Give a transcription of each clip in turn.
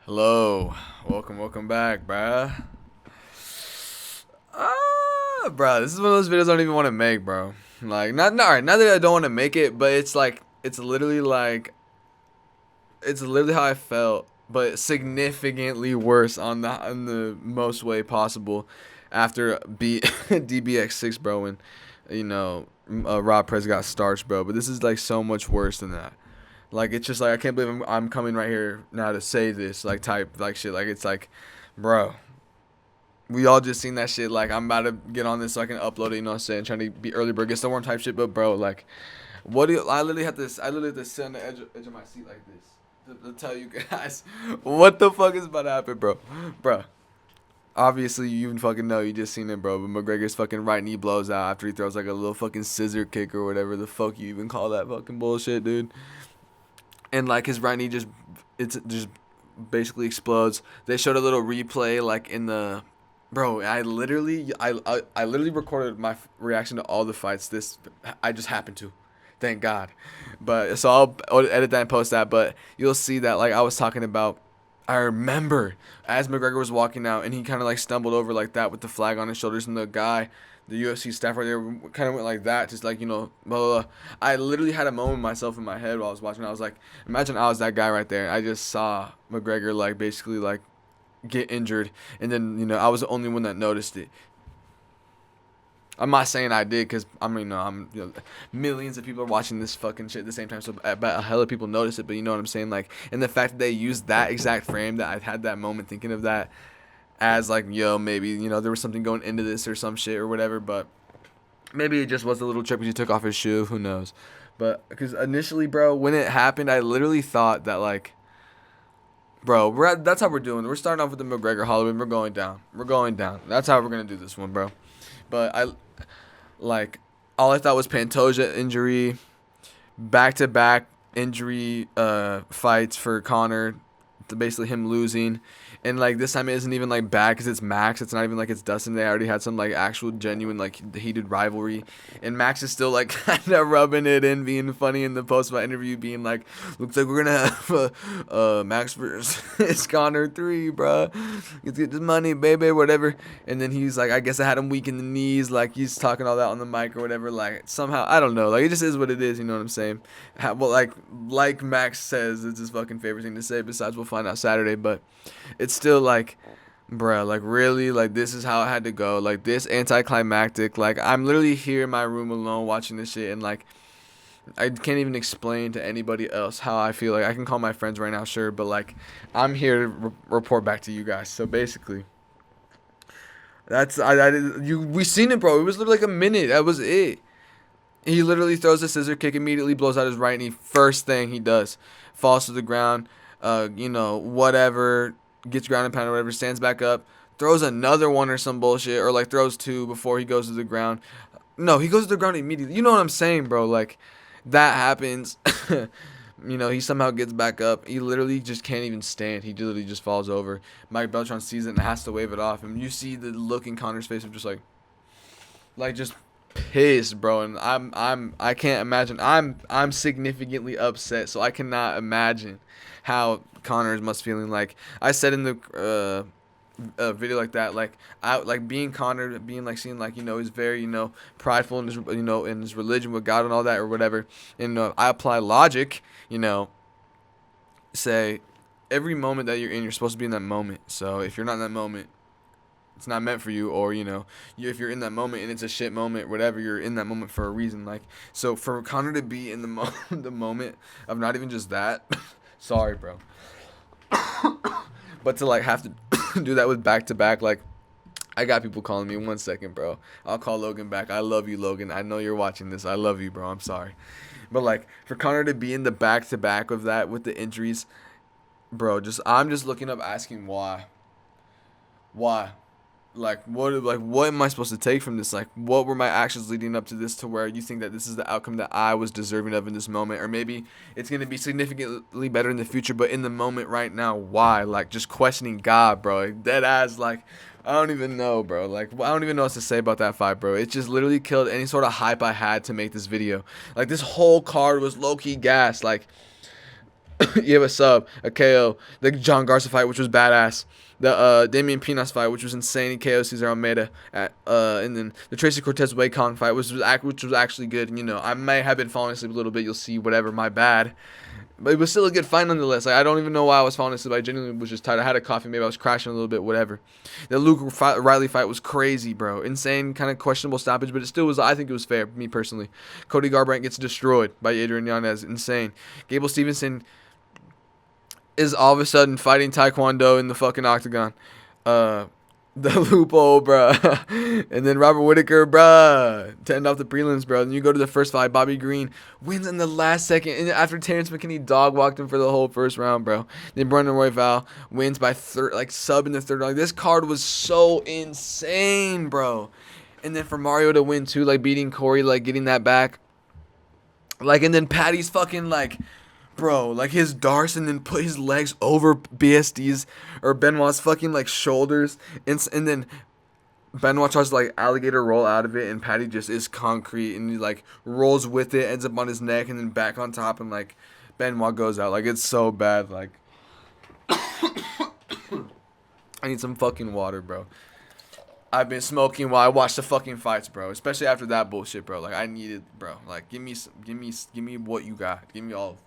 Hello, welcome back, bruh. Bruh, this is one of those videos I don't even want to make, bro. Like, not that I don't want to make it, but it's literally how I felt, but significantly worse on the most way possible after DBX6, bro, and Rob Prez got starched, bro. But this is like so much worse than that. Like, it's just like I can't believe I'm coming right here now to say this like type like shit. Like, it's like, bro, we all just seen that shit. Like, I'm about to get on this so I can upload it. You know what I'm saying? Trying to be early bird, get someone type shit. But bro, like, I literally have to sit on the edge of my seat like this to tell you guys what the fuck is about to happen, bro. Obviously, you even fucking know. You just seen it, bro. But McGregor's fucking right knee blows out after he throws like a little fucking scissor kick or whatever the fuck you even call that fucking bullshit, dude. And like his right knee just basically explodes. They showed a little replay like in the bro. I literally recorded my reaction to all the fights. This I just happened to, thank God. But so I'll edit that and post that. But you'll see that like I was talking about. I remember as McGregor was walking out and he kind of like stumbled over like that with the flag on his shoulders, and the UFC staff right there kind of went like that, just like, blah, blah, blah. I literally had a moment myself in my head while I was watching. I was like, imagine I was that guy right there. I just saw McGregor like basically like get injured, and then I was the only one that noticed it. I'm not saying I did, because I mean, no, millions of people are watching this fucking shit at the same time, so a hell of people notice it. But you know what I'm saying, like, and the fact that they used that exact frame, that I had that moment thinking of that as like, yo, maybe there was something going into this or some shit or whatever. But maybe it just was a little trip because he took off his shoe. Who knows? But because initially, bro, when it happened, I literally thought that like, bro, that's how we're doing. We're starting off with the McGregor Hollywood. We're going down. We're going down. That's how we're gonna do this one, bro. But like, all I thought was Pantoja injury, back to back injury fights for Conor, basically him losing. And like this time it isn't even like bad because it's Max. It's not even like it's Dustin. They already had some like actual genuine like heated rivalry, and Max is still like kind of rubbing it in, being funny in the post fight interview, being like, "Looks like we're gonna have Max versus Conor 3, bro. Let's get this money, baby, whatever." And then he's like, "I guess I had him weak in the knees." Like he's talking all that on the mic or whatever. Like somehow I don't know. Like it just is what it is. You know what I'm saying? Well, like Max says, it's his fucking favorite thing to say. Besides, we'll find out Saturday, but it's still like, bruh, like really, like this is how it had to go. Like this anticlimactic. Like I'm literally here in my room alone watching this shit, and like I can't even explain to anybody else how I feel. Like I can call my friends right now, sure, but like I'm here to report back to you guys. So basically, we seen it, bro. It was literally like a minute. That was it. He literally throws a scissor kick, immediately blows out his right knee. First thing he does, falls to the ground. Whatever, gets ground and pound or whatever, stands back up, throws another one or some bullshit, or like throws two before he goes to the ground. No, he goes to the ground immediately. You know what I'm saying, bro? Like that happens. He somehow gets back up. He literally just can't even stand. He literally just falls over. Mike Beltran sees it and has to wave it off. And you see the look in Connor's face of just like just pissed, bro. And I can't imagine. I'm significantly upset, so I cannot imagine how Connor must feeling. Like I said in the video like that, like I like being Connor, being like seeing like he's very prideful in his in his religion with God and all that or whatever. And I apply logic, say every moment that you're in, you're supposed to be in that moment. So if you're not in that moment, it's not meant for you. Or if you're in that moment and it's a shit moment, whatever, you're in that moment for a reason. Like, so for Connor to be in the moment of not even just that, sorry, bro, but to like have to do that with back to back, like, I got people calling me. 1 second, bro. I'll call Logan back. I love you, Logan. I know you're watching this. I love you, bro. I'm sorry. But like for Connor to be in the back to back of that with the injuries, bro, I'm just looking up asking why. Why? What am I supposed to take from this? Like, what were my actions leading up to this, to where you think that this is the outcome that I was deserving of in this moment? Or maybe it's going to be significantly better in the future, but in the moment right now, why? Like, just questioning God, bro. Like, dead ass, like, I don't even know, bro. Like, I don't even know what to say about that fight, bro. It just literally killed any sort of hype I had to make this video. Like, this whole card was low-key gas. Like, You have a sub, a KO, the John Garza fight, which was badass. The Damian Pinas fight, which was insane. He KO Cesar Almeida, and then the Tracy Cortez Wei Kong fight, which was actually good. And, I may have been falling asleep a little bit. You'll see, whatever. My bad. But it was still a good fight nonetheless. Like, I don't even know why I was falling asleep. I genuinely was just tired. I had a coffee. Maybe I was crashing a little bit. Whatever. The Luke Riley fight was crazy, bro. Insane, kind of questionable stoppage, but it still was. I think it was fair, me personally. Cody Garbrandt gets destroyed by Adrian Yanez. Insane. Gable Stevenson is all of a sudden fighting Taekwondo in the fucking octagon. The loophole, bruh. And then Robert Whittaker, bruh, to end off the prelims, bro. Then you go to the first fight. Bobby Green wins in the last second. And after Terrence McKinney dog walked him for the whole first round, bro. Then Brandon Royval wins by sub in the third round. This card was so insane, bro. And then for Mario to win too, like beating Corey, like getting that back. And then Patty's fucking bro, his darts and then put his legs over BSD's or Benoit's fucking shoulders, and then Benoit tries to alligator roll out of it, and Patty just is concrete and he rolls with it, ends up on his neck and then back on top, and Benoit goes out. It's so bad. I need some fucking water, bro. I've been smoking while I watch the fucking fights, bro. Especially after that bullshit, bro. I need it, bro. Give me what you got. Give me all of it.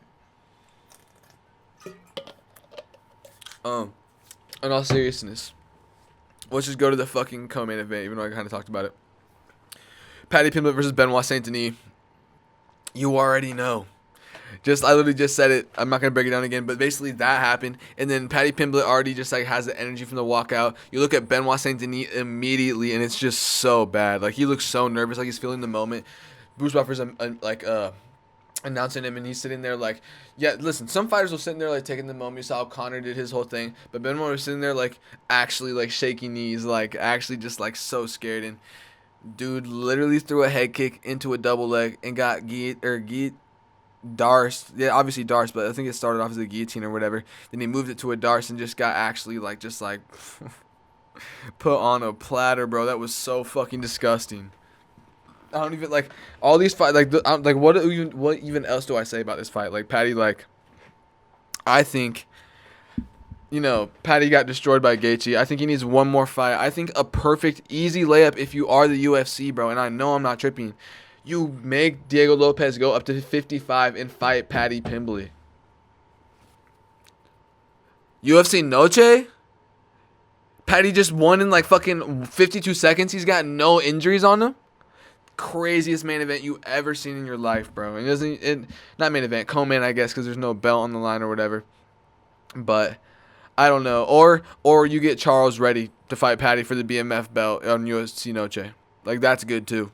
In all seriousness, let's just go to the fucking co-main event, even though I kind of talked about it. Paddy Pimblett versus Benoit Saint Denis. You already know. I literally just said it. I'm not gonna break it down again, but basically that happened, and then Paddy Pimblett already just has the energy from the walkout. You look at Benoit Saint Denis immediately, and it's just so bad. He looks so nervous, he's feeling the moment. Bruce Buffer's announcing him, and he's sitting there yeah, listen, some fighters will sit in there taking the moment. You saw how Conor did his whole thing, but Benoit was sitting there actually shaking knees, actually just so scared, and dude literally threw a head kick into a double leg and got Darce. Yeah, obviously Darce, but I think it started off as a guillotine or whatever. Then he moved it to a Darce and just got actually put on a platter, bro. That was so fucking disgusting. I don't even all these fights. What even else do I say about this fight? Patty, I think, Patty got destroyed by Gaethje. I think he needs one more fight. I think a perfect, easy layup if you are the UFC, bro. And I know I'm not tripping. You make Diego Lopez go up to 55 and fight Paddy Pimblett. UFC Noche? Paddy just won in fucking 52 seconds. He's got no injuries on him. Craziest main event you ever seen in your life, bro. And not main event, co-main, I guess, because there's no belt on the line or whatever. But I don't know. Or you get Charles ready to fight Paddy for the BMF belt on UFC Noche. That's good too.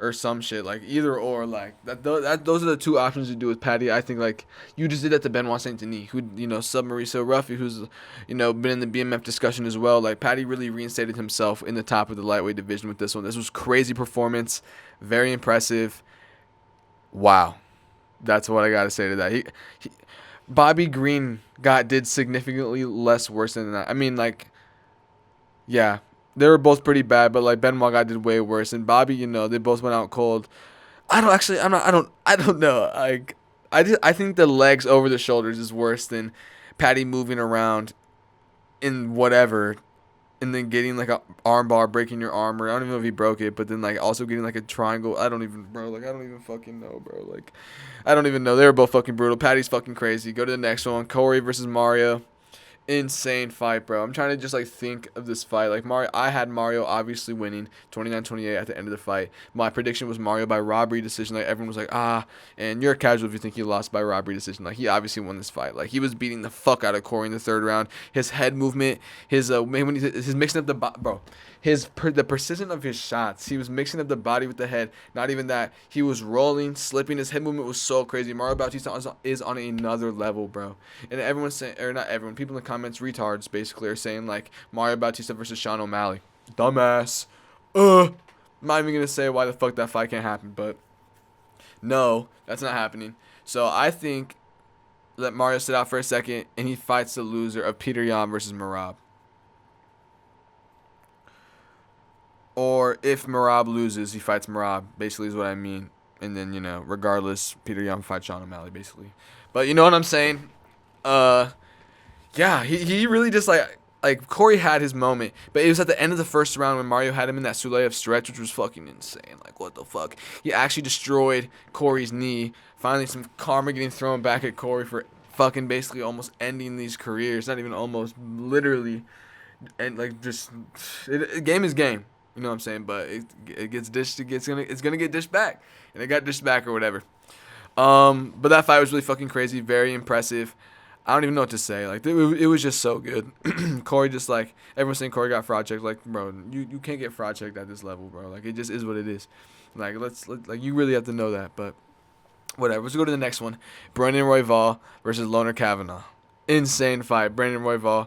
Or some shit, either or, those are the two options you do with Paddy. I think you just did that to Benoit Saint Denis, who sub Mauricio Ruffy, who's been in the BMF discussion as well. Paddy really reinstated himself in the top of the lightweight division with this one. This was crazy performance, very impressive. Wow, that's what I gotta say to that. Bobby Green did significantly less worse than that. I mean, yeah. They were both pretty bad, but Benoit did way worse, and Bobby, they both went out cold. I don't know. I think the legs over the shoulders is worse than Paddy moving around in whatever, and then getting a arm bar, breaking your arm, or I don't even know if he broke it, but then also getting a triangle. I don't even fucking know, bro. I don't even know. They were both fucking brutal. Paddy's fucking crazy. Go to the next one. Corey versus Mario. Insane fight, bro. I'm trying to just think of this fight. Mario, I had Mario obviously winning 29-28 at the end of the fight. My prediction was Mario by robbery decision. Everyone was and you're a casual if you think he lost by robbery decision. He obviously won this fight. He was beating the fuck out of Corey in the third round. His head movement, his mixing up the precision of his shots. He was mixing up the body with the head. Not even that. He was rolling, slipping. His head movement was so crazy. Mario Bautista is on another level, bro. And everyone's saying, or not everyone, people in the comments, retards basically, are saying Mario Bautista versus Sean O'Malley. Dumbass. I'm not even gonna say why the fuck that fight can't happen, but no, that's not happening. So I think let Mario sit out for a second and he fights the loser of Peter Yan versus Merab. Or if Merab loses, he fights Merab, basically is what I mean. And then, regardless, Peter Yan fights Sean O'Malley, basically. But you know what I'm saying? Uh, yeah, he really just like Corey had his moment, but it was at the end of the first round when Mario had him in that Suleyev stretch, which was fucking insane. Like, what the fuck? He actually destroyed Corey's knee. Finally, some karma getting thrown back at Corey for fucking basically almost ending these careers. Not even almost, literally, and like just game is game. You know what I'm saying? But it gets dished. It's gonna get dished back, and it got dished back or whatever. But that fight was really fucking crazy, very impressive. I don't even know what to say. Like it was just so good. Corey just like everyone's saying Corey got fraud checked. Like bro, you can't get fraud checked at this level, bro. Like it just is what it is. Like like you really have to know that. But whatever. Let's go to the next one. Brandon Royval versus Loner Kavanaugh. Insane fight. Brandon Royval,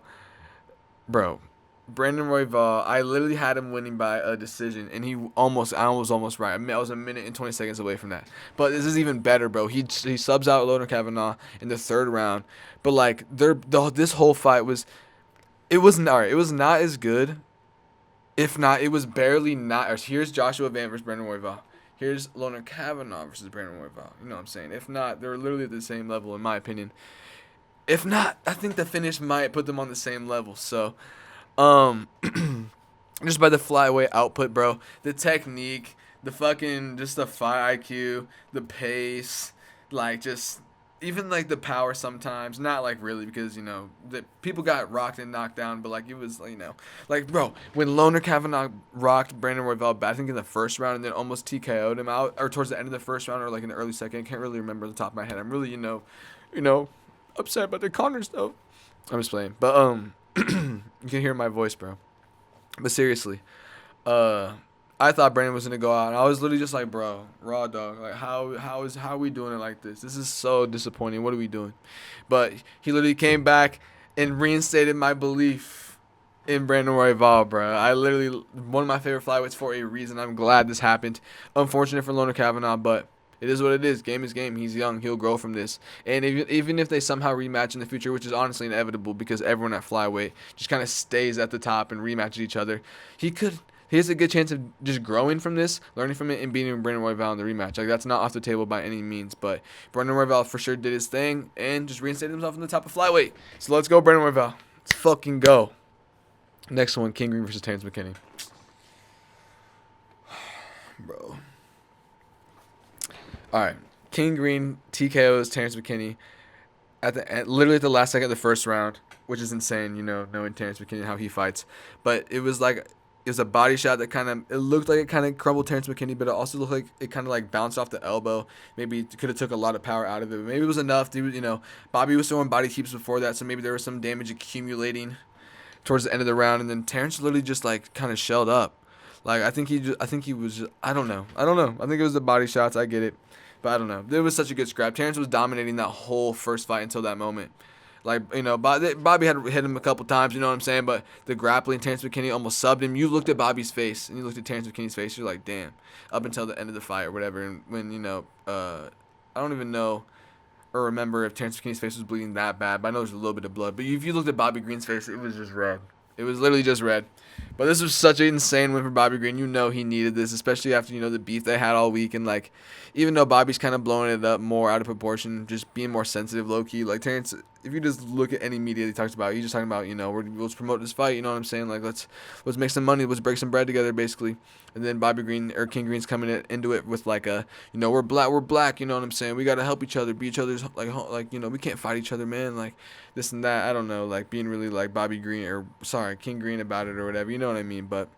bro. Brandon Royval, I literally had him winning by a decision, and I was almost right. I was a minute and 20 seconds away from that. But this is even better, bro. He subs out Loner Kavanaugh in the third round, but like this whole fight it wasn't alright. It was not as good. If not, it was barely not. Here's Joshua Van versus Brandon Royval. Here's Loner Kavanaugh versus Brandon Royval. You know what I'm saying? If not, they're literally at the same level in my opinion. If not, I think the finish might put them on the same level. So. Um, just by the flyweight output, bro. The technique, the fucking, just the fight IQ, the pace, like just even like the power sometimes. Not like really because the people got rocked and knocked down, but like it was like bro when Loner Kavanaugh rocked Brandon Royval bad, I think in the first round and then almost TKO'd him out or towards the end of the first round or like in the early second. I can't really remember the top of my head. I'm really upset about the Conor stuff. I'm just playing, but you can hear my voice, bro. But seriously, I thought Brandon was gonna go out, and I was literally just like, bro, raw dog. Like, how are we doing it like this? This is so disappointing. What are we doing? But he literally came back and reinstated my belief in Brandon Royval, bro. I literally one of my favorite flyweights for a reason. I'm glad this happened. Unfortunate for Loner Kavanaugh, but. It is what it is. Game is game. He's young. He'll grow from this. And even if they somehow rematch in the future, which is honestly inevitable because everyone at flyweight just kind of stays at the top and rematches each other, he has a good chance of just growing from this, learning from it, and beating Brandon Royval in the rematch. Like, that's not off the table by any means. But Brandon Royval for sure did his thing and just reinstated himself in the top of flyweight. So let's go, Brandon Royval. Let's fucking go. Next one, King Green versus Terrence McKinney. Bro. All right, King Green TKOs Terrence McKinney at the end, literally at the last second of the first round, which is insane, knowing Terrence McKinney and how he fights. But it was a body shot that it looked like it kind of crumbled Terrence McKinney, but it also looked like it kind of like bounced off the elbow. Maybe it could have took a lot of power out of it. But maybe it was enough. Bobby was throwing body keeps before that, so maybe there was some damage accumulating towards the end of the round, and then Terrence literally just like kind of shelled up. Like I think he was just, I don't know. I think it was the body shots. I get it. But I don't know. It was such a good scrap. Terrence was dominating that whole first fight until that moment. Like, Bobby had hit him a couple times, you know what I'm saying? But the grappling, Terrence McKinney almost subbed him. You looked at Bobby's face, and you looked at Terrence McKinney's face. You're like, damn. Up until the end of the fight or whatever. And when, I don't even know or remember if Terrence McKinney's face was bleeding that bad. But I know there's a little bit of blood. But if you looked at Bobby Green's face, it was just red. It was literally just red. But this was such an insane win for Bobby Green. He needed this, especially after, the beef they had all week. And, like, even though Bobby's kind of blowing it up more out of proportion, just being more sensitive, low-key. Like, Terrence, if you just look at any media he talks about, he's just talking about, let's promote this fight, you know what I'm saying? Like, let's make some money, let's break some bread together, basically. And then Bobby Green, or King Green's coming into it with, like, we're black, you know what I'm saying? We got to help each other, be each other's, like, we can't fight each other, man. Like, this and that, I don't know, like, being really, like, King Green about it or whatever, you know what I mean? But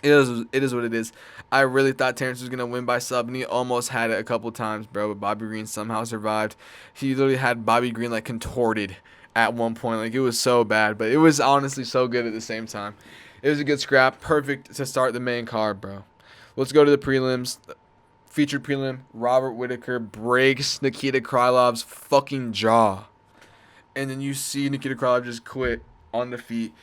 it is what it is. I really thought Terrence was going to win by sub, and he almost had it a couple times, bro, but Bobby Green somehow survived. He literally had Bobby Green, like, contorted at one point. Like, it was so bad, but it was honestly so good at the same time. It was a good scrap. Perfect to start the main card, bro. Let's go to the prelims. Featured prelim, Robert Whittaker breaks Nikita Krylov's fucking jaw. And then you see Nikita Krylov just quit on the feet.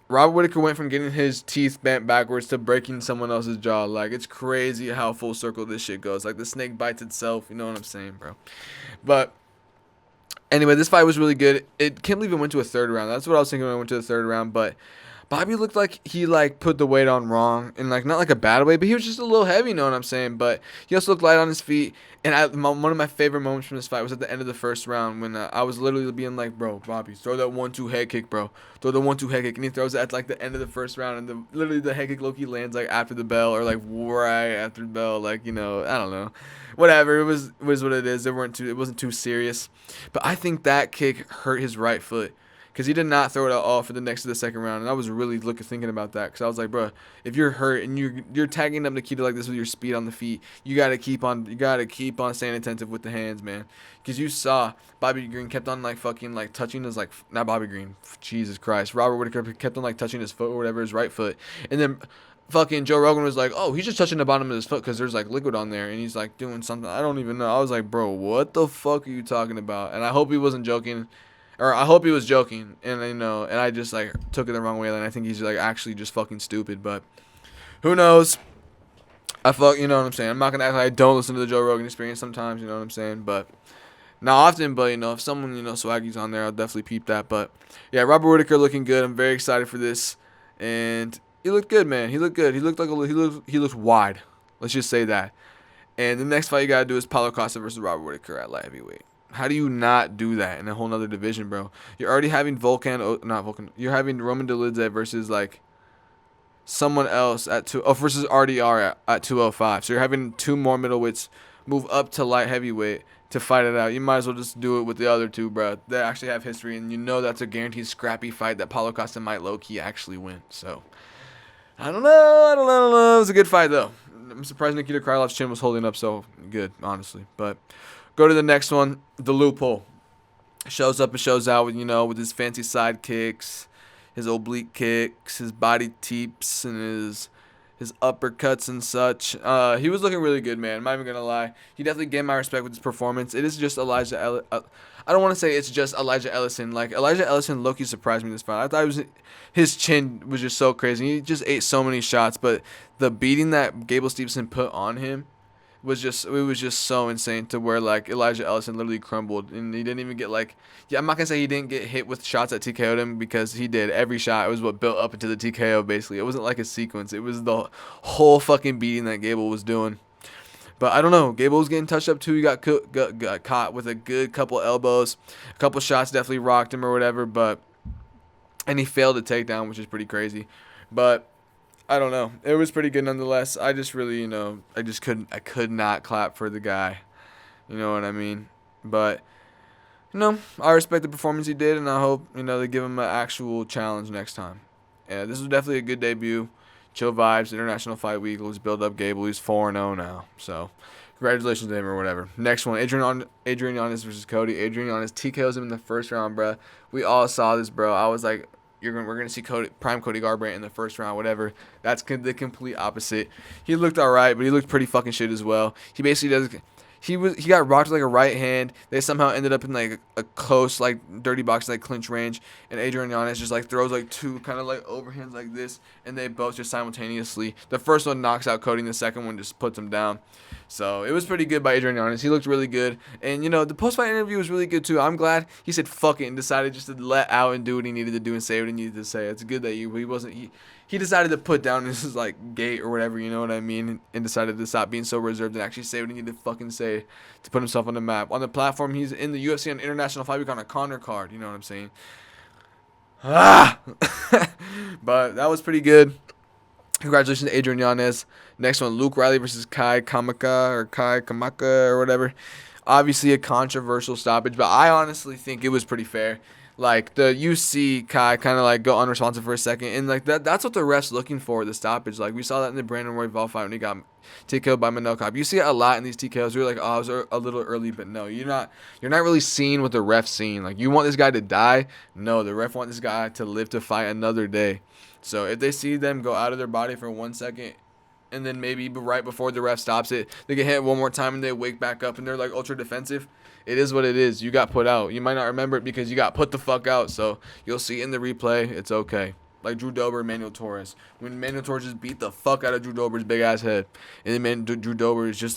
Robert Whittaker went from getting his teeth bent backwards to breaking someone else's jaw. Like, it's crazy how full circle this shit goes. Like, the snake bites itself. You know what I'm saying, bro? But anyway, this fight was really good. It can't believe it went to a third round. That's what I was thinking when it went to the third round. But Bobby looked like he like put the weight on wrong, and like not like a bad way, but he was just a little heavy. You know what I'm saying? But he also looked light on his feet. And one of my favorite moments from this fight was at the end of the first round when I was literally being like, bro, Bobby, throw that 1-2 head kick, bro. Throw the 1-2 head kick, and he throws it at like the end of the first round, and literally the head kick Loki lands like after the bell or like right after the bell, like I don't know, whatever. It was what it is. It wasn't too serious, but I think that kick hurt his right foot. Because he did not throw it at all for the next of the second round, and I was really thinking about that. Because I was like, bro, if you're hurt and you're tagging up Nikita like this with your speed on the feet, you gotta keep on staying attentive with the hands, man. Because you saw Bobby Green kept on like fucking like touching his like not Bobby Green, Jesus Christ, Robert Whittaker kept on like touching his foot or whatever, his right foot, and then fucking Joe Rogan was like, oh, he's just touching the bottom of his foot because there's like liquid on there, and he's like doing something I don't even know. I was like, bro, what the fuck are you talking about? And I hope he wasn't joking. Or I hope he was joking, and and I just like took it the wrong way, and I think he's like actually just fucking stupid. But who knows? You know what I'm saying. I'm not gonna act like I don't listen to the Joe Rogan Experience sometimes. You know what I'm saying, but not often. But if someone Swaggy's on there, I'll definitely peep that. But yeah, Robert Whittaker looking good. I'm very excited for this, and he looked good, man. He looked good. He looked wide. Let's just say that. And the next fight you gotta do is Paulo Costa versus Robert Whittaker at light heavyweight. How do you not do that in a whole nother division, bro? You're already having You're having Roman Dolidze versus like someone else versus RDR at 205. So you're having two more middleweights move up to light heavyweight to fight it out. You might as well just do it with the other two, bro. They actually have history, and that's a guaranteed scrappy fight that Paulo Costa might low key actually win. So I don't know. It was a good fight though. I'm surprised Nikita Krylov's chin was holding up so good, honestly, but. Go to the next one. The Loophole shows up and shows out with his fancy side kicks, his oblique kicks, his body teeps, and his uppercuts and such. He was looking really good, man. I'm not even gonna lie. He definitely gained my respect with his performance. It is just I don't want to say it's just Elijah Ellison. Like Elijah Ellison, low-key surprised me this fight. I thought his chin was just so crazy. He just ate so many shots, but the beating that Gable Stevenson put on him. It was just so insane to where like Elijah Ellison literally crumbled, and he didn't even get I'm not gonna say he didn't get hit with shots that TKO'd him, because he did. Every shot, it was what built up into the TKO basically. It wasn't like a sequence, it was the whole fucking beating that Gable was doing. But I don't know, Gable was getting touched up too. He got caught with a good couple elbows, a couple shots definitely rocked him or whatever, and he failed a takedown, which is pretty crazy. But I don't know. It was pretty good nonetheless. I just really, I could not clap for the guy. You know what I mean? But, I respect the performance he did, and I hope, they give him an actual challenge next time. Yeah, this was definitely a good debut. Chill vibes, International Fight Week. Let's build up Gable. He's 4-0 now. So, congratulations to him or whatever. Next one, Adrian Yanez versus Cody. Adrian Yanez TKOs him in the first round, bro. We all saw this, bro. I was like, we're gonna see Prime Cody Garbrandt in the first round, whatever. That's the complete opposite. He looked alright, but he looked pretty fucking shit as well. He basically he got rocked with like a right hand. They somehow ended up in like a close dirty box clinch range, and Adrian Yanez just throws two kind of overhands like this, and they both just simultaneously. The first one knocks out Cody, and the second one just puts him down. So it was pretty good by Adrian Yanez. He looked really good, and the post-fight interview was really good too. I'm glad he said fuck it and decided just to let out and do what he needed to do and say what he needed to say. It's good that he decided to put down his gate or whatever, you know what I mean, and decided to stop being so reserved and actually say what he needed to fucking say to put himself on the map. On the platform, he's in the UFC on International Fight Week on a Conor card, you know what I'm saying? But that was pretty good. Congratulations to Adrian Yanez. Next one, Luke Riley versus Kai Kamaka or whatever. Obviously a controversial stoppage, but I honestly think it was pretty fair. You see Kai kind of go unresponsive for a second, and that's what the ref's looking for, the stoppage. We saw that in the Brandon Royval fight when he got TKO'd by Manel Kape. You see it a lot in these TKOs. You're oh, it was a little early, but no, you're not really seeing what the ref's seeing. You want this guy to die? No, the ref wants this guy to live to fight another day. So if they see them go out of their body for 1 second, and then maybe right before the ref stops it, they get hit one more time and they wake back up and they're ultra defensive, it is what it is. You got put out. You might not remember it because you got put the fuck out. So you'll see in the replay, it's okay. Like Drew Dober and Manuel Torres. When Manuel Torres just beat the fuck out of Drew Dober's big ass head, and then Drew Dober is just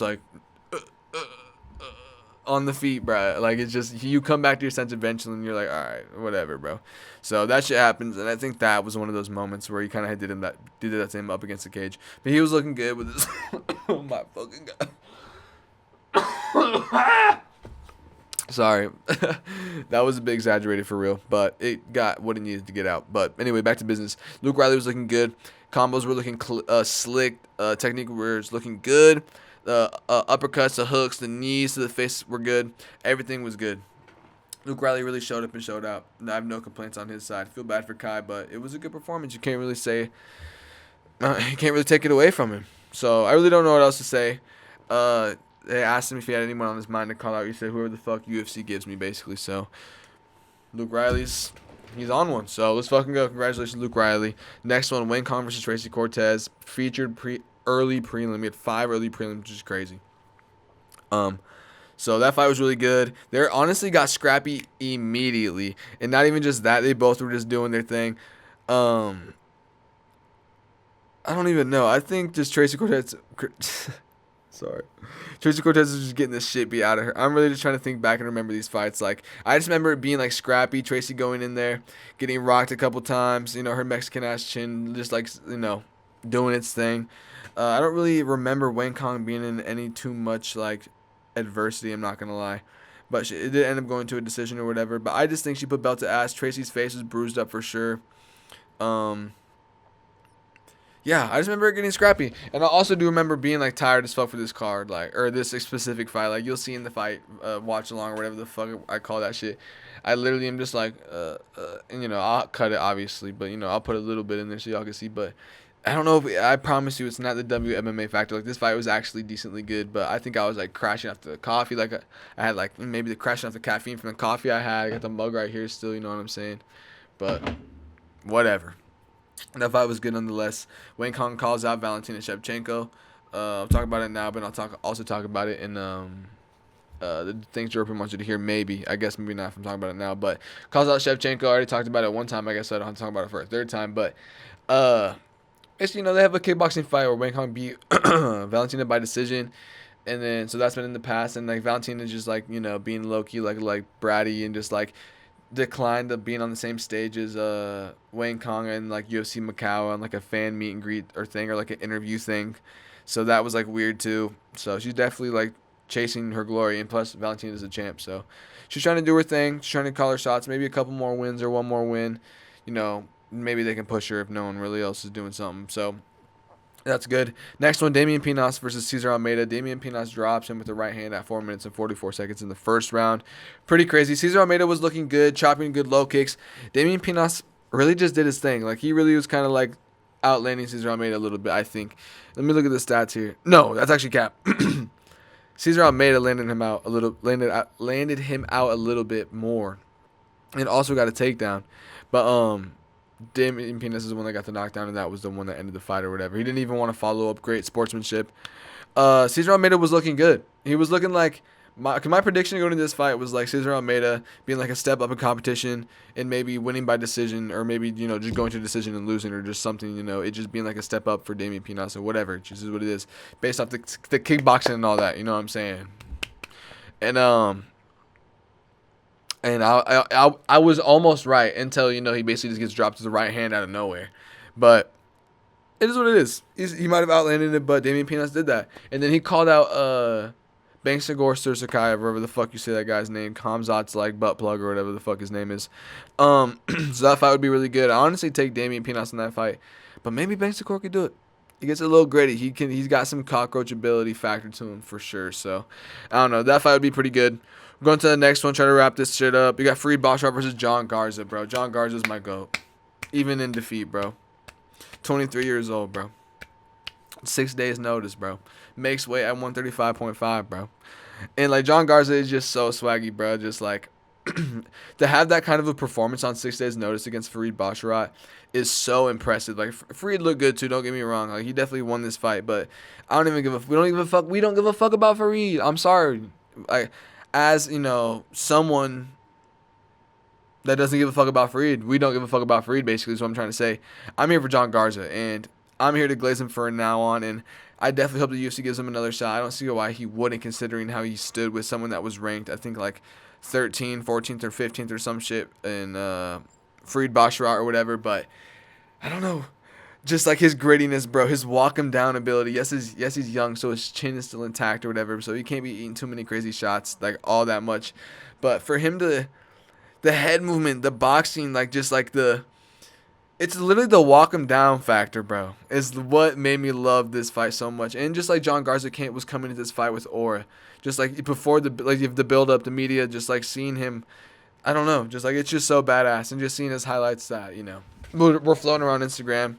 on the feet, bro. Like, it's just, you come back to your sense eventually, and you're like, all right, whatever, bro. So that shit happens, and I think that was one of those moments where he kind of did that to him up against the cage. But he was looking good with his. Oh my fucking god. Sorry. That was a bit exaggerated for real, but it got what it needed to get out. But anyway, back to business. Luke Riley was looking good. Combos were looking slick. Technique was looking good. The uppercuts, the hooks, the knees to the face were good. Everything was good. Luke Riley really showed up and showed out. I have no complaints on his side. Feel bad for Kai, but it was a good performance. You can't really say, you can't really take it away from him. So I really don't know what else to say. They asked him if he had anyone on his mind to call out. He said, whoever the fuck UFC gives me, basically. So Luke Riley's, he's on one. So let's fucking go. Congratulations, Luke Riley. Next one, Wayne Conor versus Tracy Cortez. Featured early prelim. We had 5 early prelims, which is crazy. So that fight was really good. They honestly got scrappy immediately. And not even just that, they both were just doing their thing. I don't even know. I think just Tracy Cortez... Sorry. Tracy Cortez is just getting the shit beat out of her. I'm really just trying to think back and remember these fights. Like, I just remember it being, like, scrappy. Tracy going in there, getting rocked a couple times. You know, her Mexican-ass chin just, like, you know, doing its thing. I don't really remember Wayne Kong being in any too much, like, adversity, I'm not going to lie. But it did end up going to a decision or whatever. But I just think she put belt to ass. Tracy's face was bruised up for sure. Yeah, I just remember it getting scrappy. And I also do remember being, like, tired as fuck for this card, like, or this specific fight. Like, you'll see in the fight, watch along or whatever the fuck I call that shit. I literally am just like, and, you know, I'll cut it, obviously. But, you know, I'll put a little bit in there so y'all can see. But I don't know if, I promise you, it's not the WMMA factor. Like, this fight was actually decently good. But I think I was, like, crashing after the coffee. Like, I had, like, maybe the crashing off the caffeine from the coffee I had. I got the mug right here still, you know what I'm saying? But whatever. That fight was good nonetheless. Wayne Kong calls out Valentina Shevchenko. I'll talk about it now, but I'll also talk about it in the things Diorpium wants you to hear. Maybe, I guess maybe not if I'm talking about it now. But calls out Shevchenko. I already talked about it one time. I guess I don't have to talk about it for a third time. But basically, you know, they have a kickboxing fight where Wayne Kong beat Valentina by decision. And then, so that's been in the past. And, like, Valentina just, like, you know, being low-key, like bratty and just, like, declined of being on the same stage as Wayne Kong and, like, UFC Macau on, like, a fan meet and greet or thing or, like, an interview thing. So that was, like, weird, too. So she's definitely, like, chasing her glory. And plus, Valentina's a champ. So she's trying to do her thing. She's trying to call her shots. Maybe a couple more wins or one more win. You know, maybe they can push her if no one really else is doing something. So that's good. Next one, Damian Pinas versus Cesar Almeida. Damian Pinas drops him with the right hand at 4 minutes and 44 seconds in the first round. Pretty crazy. Cesar Almeida was looking good, chopping good low kicks. Damian Pinas really just did his thing. Like, he really was kind of, like, outlanding Cesar Almeida a little bit, I think. Let me look at the stats here. No, that's actually cap. Cesar Almeida landed him out a little bit more, and also got a takedown. But Damian Pinas is the one that got the knockdown, and that was the one that ended the fight or whatever. He didn't even want to follow up. Great sportsmanship. Cesar Almeida was looking good. He was looking like my prediction going into this fight was like Cesar Almeida being like a step up in competition and maybe winning by decision, or maybe, you know, just going to a decision and losing, or just something, you know, it just being like a step up for Damian Pinas or whatever. It just is what it is based off the kickboxing and all that. You know what I'm saying? And I was almost right until, you know, he basically just gets dropped to the right hand out of nowhere. But it is what it is. He might have outlanded it, but Damian Pinas did that. And then he called out Bangsagor Sursakai, whatever the fuck you say that guy's name, Kamzat's like butt plug or whatever the fuck his name is. So that fight would be really good. I honestly take Damian Pinas in that fight, but maybe Bangsagor could do it. He gets a little gritty. He's got some cockroach ability factor to him for sure. So I don't know. That fight would be pretty good. We're going to the next one. Try to wrap this shit up. You got Farid Basharat versus John Garza, bro. John Garza's my GOAT. Even in defeat, bro. 23 years old, bro. 6 days notice, bro. Makes weight at 135.5, bro. And, like, John Garza is just so swaggy, bro. Just, like, to have that kind of a performance on 6 days notice against Farid Basharat is so impressive. Like, Farid looked good, too. Don't get me wrong. Like, he definitely won this fight. But I don't even give a... We don't give a fuck about Farid. I'm sorry. Like, as, you know, someone that doesn't give a fuck about Farid, we don't give a fuck about Farid, basically, is what I'm trying to say. I'm here for John Garza, and I'm here to glaze him for now on, and I definitely hope the UFC gives him another shot. I don't see why he wouldn't, considering how he stood with someone that was ranked, I think, like 13th, 14th, or 15th or some shit in Farid Basharat or whatever. But I don't know. Just like his grittiness, bro, his walk him down ability. Yes, he's young, so his chin is still intact or whatever. So he can't be eating too many crazy shots, like all that much. But for him to, the head movement, the boxing, like just like it's literally the walk him down factor, bro, is what made me love this fight so much. And just like John Garza was coming into this fight with aura, just like before the build up, the media, just like seeing him, I don't know, just like it's just so badass, and just seeing his highlights that we're floating around Instagram.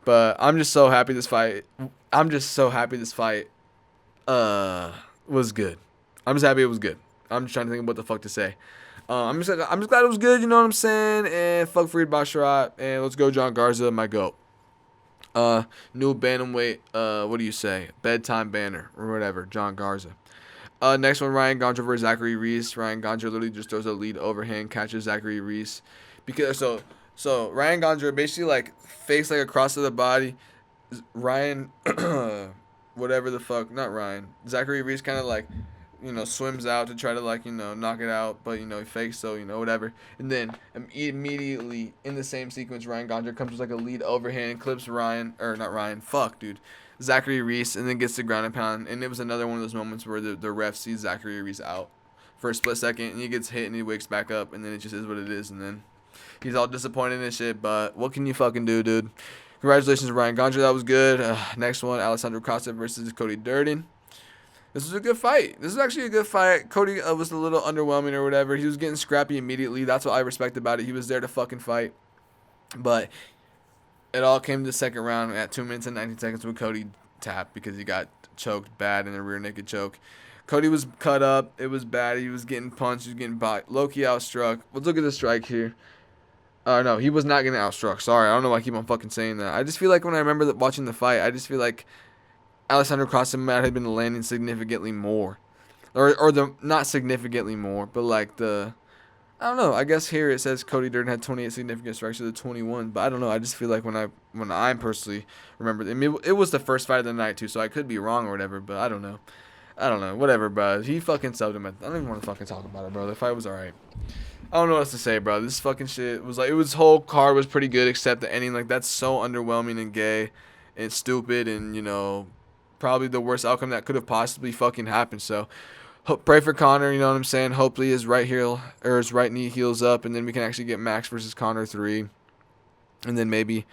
But I'm just so happy this fight. Was good. I'm just happy it was good. I'm just trying to think of what the fuck to say. I'm just glad it was good. You know what I'm saying? And fuck Farid Basharat. And let's go John Garza, my goat. New bantamweight. What do you say? Bedtime banner or whatever. John Garza. Next one, Ryan Gondra versus Zachary Reese. Ryan Gondra literally just throws a lead overhand, catches Zachary Reese, because so Ryan Gondra basically like fakes like across to the body. Ryan, whatever the fuck, not Ryan. Zachary Reese kind of like, swims out to try to like, knock it out, but he fakes, so whatever. And then immediately in the same sequence, Ryan Gondra comes with like a lead overhand, clips Zachary Reese, and then gets the ground and pound. And it was another one of those moments where the ref sees Zachary Reese out for a split second, and he gets hit and he wakes back up, and then it just is what it is, and then he's all disappointed and shit, but what can you fucking do, dude? Congratulations to Ryan Gondra. That was good. Next one, Alessandro Costa versus Cody Durden. This was a good fight. This is actually a good fight. Cody was a little underwhelming or whatever. He was getting scrappy immediately. That's what I respect about it. He was there to fucking fight. But it all came to the second round at 2 minutes and 19 seconds when Cody tapped because he got choked bad in a rear naked choke. Cody was cut up. It was bad. He was getting punched. He was getting low-key outstruck. Let's look at the strike here. No, he was not getting outstruck. Sorry, I don't know why I keep on fucking saying that. I just feel like when I remember watching the fight, I just feel like Alessandro Costa might have been landing significantly more. Not significantly more, but like I don't know. I guess here it says Cody Durden had 28 significant strikes to the 21, but I don't know. I just feel like when I personally remember, I mean, it was the first fight of the night too, so I could be wrong or whatever, but I don't know. Whatever, bro. He fucking subbed him. I don't even want to fucking talk about it, bro. The fight was alright. I don't know what else to say, bro. This fucking shit was like, whole card was pretty good except the ending. Like, that's so underwhelming and gay and stupid and, probably the worst outcome that could have possibly fucking happened. So, pray for Conor, you know what I'm saying? Hopefully his right knee heals up, and then we can actually get Max versus Conor 3. And then maybe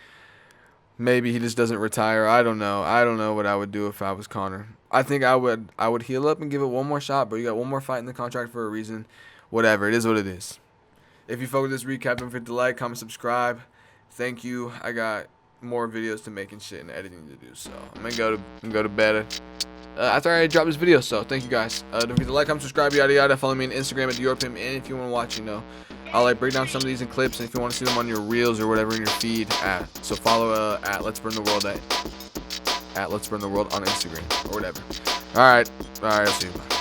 he just doesn't retire. I don't know. I don't know what I would do if I was Conor. I think I would heal up and give it one more shot, but you got one more fight in the contract for a reason. Whatever, it is what it is. If you fuck with this recap, don't forget to like, comment, subscribe. Thank you. I got more videos to make and shit and editing to do, so I'm gonna go to bed after I drop this video. So thank you guys. Don't forget to like, comment, subscribe, yada yada. Follow me on Instagram at Diorpium, and if you want to watch, I'll like break down some of these in clips, and if you want to see them on your reels or whatever in your feed, so follow at Let's Burn the World at Let's Burn the World on Instagram or whatever. All right, I'll see you. Bye.